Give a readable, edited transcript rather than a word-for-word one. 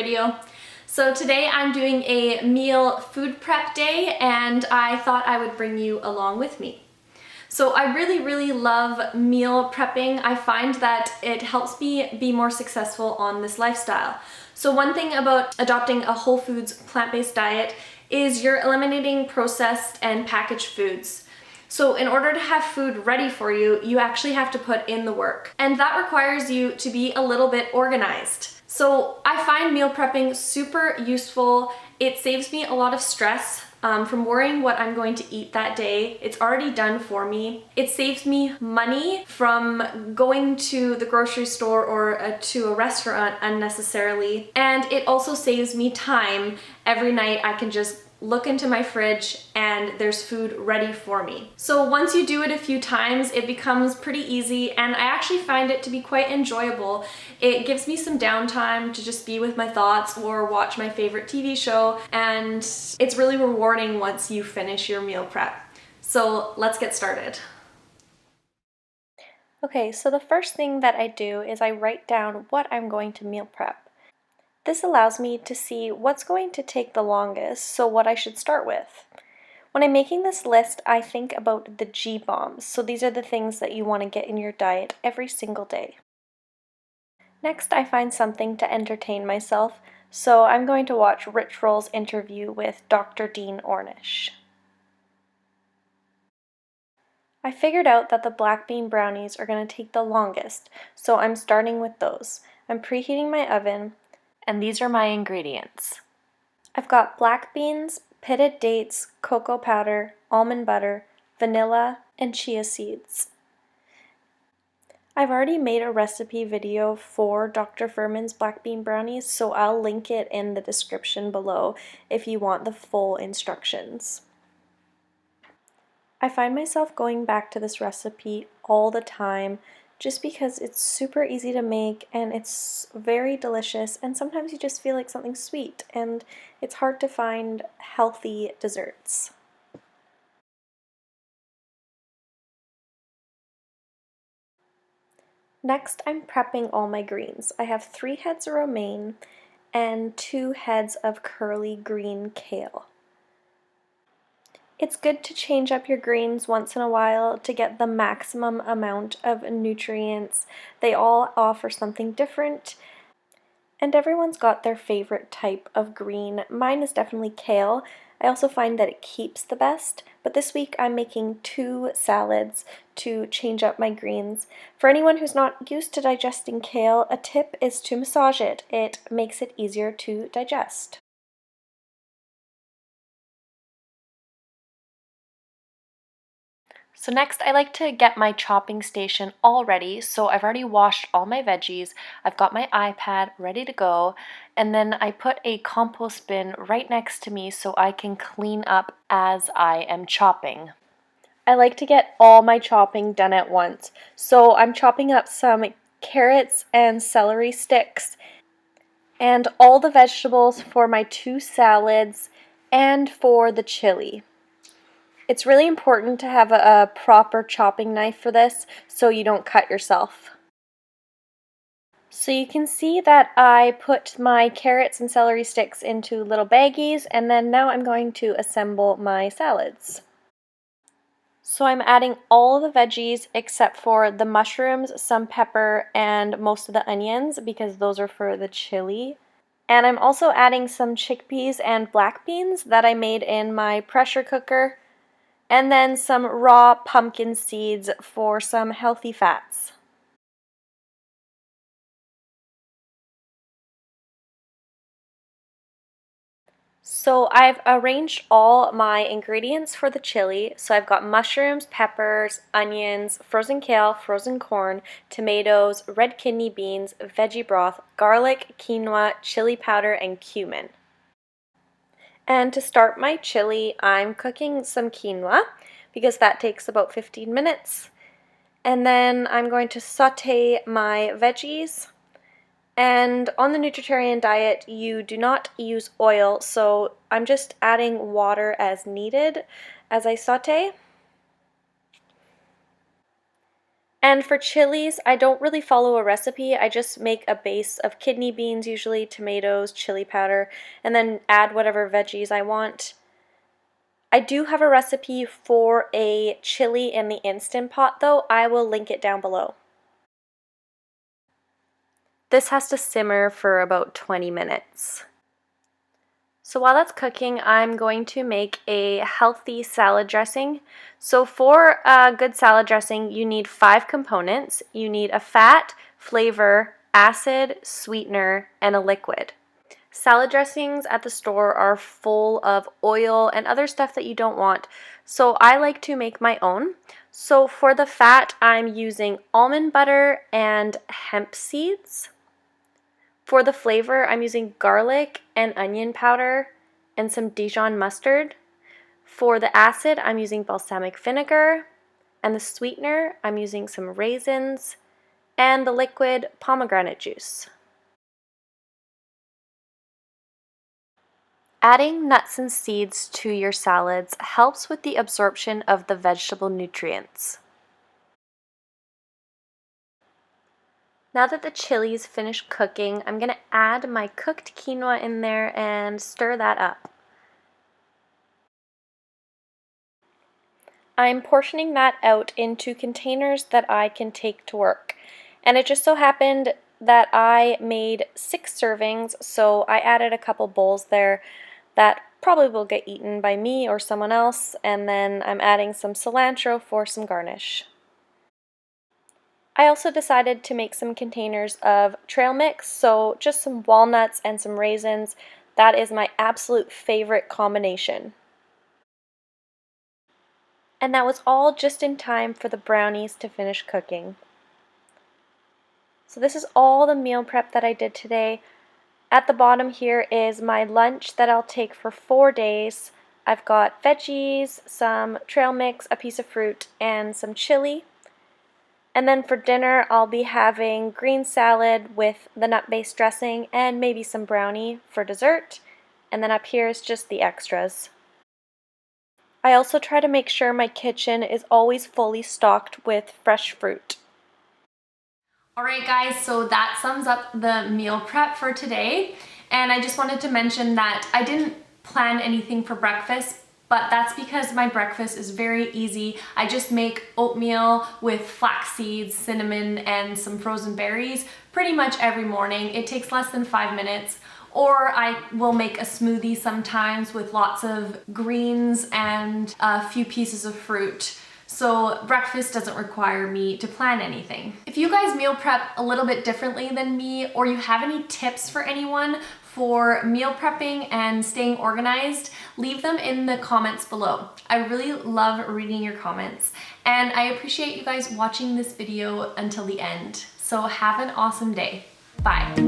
video. So today I'm doing a meal food prep day and I thought I would bring you along with me. So I really love meal prepping. I find that it helps me be more successful on this lifestyle. So one thing about adopting a whole foods plant-based diet is you're eliminating processed and packaged foods. So in order to have food ready for you, you actually have to put in the work. And that requires you to be a little bit organized. So I find meal prepping super useful. It saves me a lot of stress from worrying what I'm going to eat that day. It's already done for me. It saves me money from going to the grocery store or to a restaurant unnecessarily. And it also saves me time. Every night I can just look into my fridge and there's food ready for me. So once you do it a few times, it becomes pretty easy and I actually find it to be quite enjoyable. It gives me some downtime to just be with my thoughts or watch my favorite TV show, and it's really rewarding once you finish your meal prep. So let's get started. Okay, so the first thing that I do is I write down what I'm going to meal prep. This allows me to see what's going to take the longest, so what I should start with. When I'm making this list, I think about the G-bombs, so these are the things that you want to get in your diet every single day. Next, I find something to entertain myself, so I'm going to watch Rich Roll's interview with Dr. Dean Ornish. I figured out that the black bean brownies are going to take the longest, so I'm starting with those. I'm preheating my oven, and these are my ingredients. I've got black beans, pitted dates, cocoa powder, almond butter, vanilla, and chia seeds. I've already made a recipe video for Dr. Furman's black bean brownies, so I'll link it in the description below if you want the full instructions. I find myself going back to this recipe all the time just because it's super easy to make and it's very delicious, and sometimes you just feel like something sweet and it's hard to find healthy desserts. Next, I'm prepping all my greens. I have 3 heads of romaine and 2 heads of curly green kale. It's good to change up your greens once in a while to get the maximum amount of nutrients. They all offer something different, and everyone's got their favorite type of green. Mine is definitely kale. I also find that it keeps the best, but this week I'm making 2 salads to change up my greens. For anyone who's not used to digesting kale, a tip is to massage it. It makes it easier to digest. So next, I like to get my chopping station all ready. So I've already washed all my veggies, I've got my iPad ready to go, and then I put a compost bin right next to me so I can clean up as I am chopping. I like to get all my chopping done at once. So I'm chopping up some carrots and celery sticks and all the vegetables for my 2 salads and for the chili. It's really important to have a proper chopping knife for this so you don't cut yourself. So you can see that I put my carrots and celery sticks into little baggies, and then now I'm going to assemble my salads. So I'm adding all the veggies except for the mushrooms, some pepper, and most of the onions because those are for the chili. And I'm also adding some chickpeas and black beans that I made in my pressure cooker, and then some raw pumpkin seeds for some healthy fats. So I've arranged all my ingredients for the chili. So I've got mushrooms, peppers, onions, frozen kale, frozen corn, tomatoes, red kidney beans, veggie broth, garlic, quinoa, chili powder, and cumin. And to start my chili, I'm cooking some quinoa because that takes about 15 minutes. And then I'm going to saute my veggies. And on the Nutritarian diet, you do not use oil, so I'm just adding water as needed as I saute. And for chilies, I don't really follow a recipe. I just make a base of kidney beans, usually tomatoes, chili powder, and then add whatever veggies I want. I do have a recipe for a chili in the Instant Pot though. I will link it down below. This has to simmer for about 20 minutes. So while that's cooking, I'm going to make a healthy salad dressing. So for a good salad dressing, you need 5 components. You need a fat, flavor, acid, sweetener, and a liquid. Salad dressings at the store are full of oil and other stuff that you don't want, so I like to make my own. So for the fat, I'm using almond butter and hemp seeds. For the flavor, I'm using garlic and onion powder and some Dijon mustard. For the acid, I'm using balsamic vinegar. And the sweetener, I'm using some raisins. And the liquid, pomegranate juice. Adding nuts and seeds to your salads helps with the absorption of the vegetable nutrients. Now that the chili's finished cooking, I'm going to add my cooked quinoa in there and stir that up. I'm portioning that out into containers that I can take to work. And it just so happened that I made 6 servings, so I added a couple bowls there that probably will get eaten by me or someone else, and then I'm adding some cilantro for some garnish. I also decided to make some containers of trail mix, so just some walnuts and some raisins. That is my absolute favorite combination. And that was all just in time for the brownies to finish cooking. So this is all the meal prep that I did today. At the bottom here is my lunch that I'll take for 4 days. I've got veggies, some trail mix, a piece of fruit, and some chili. And then for dinner, I'll be having green salad with the nut-based dressing and maybe some brownie for dessert. And then up here is just the extras. I also try to make sure my kitchen is always fully stocked with fresh fruit. Alright guys, so that sums up the meal prep for today. And I just wanted to mention that I didn't plan anything for breakfast, but that's because my breakfast is very easy. I just make oatmeal with flax seeds, cinnamon, and some frozen berries pretty much every morning. It takes less than 5 minutes. Or I will make a smoothie sometimes with lots of greens and a few pieces of fruit. So breakfast doesn't require me to plan anything. If you guys meal prep a little bit differently than me, or you have any tips for anyone for meal prepping and staying organized, leave them in the comments below. I really love reading your comments, and I appreciate you guys watching this video until the end. So have an awesome day. Bye.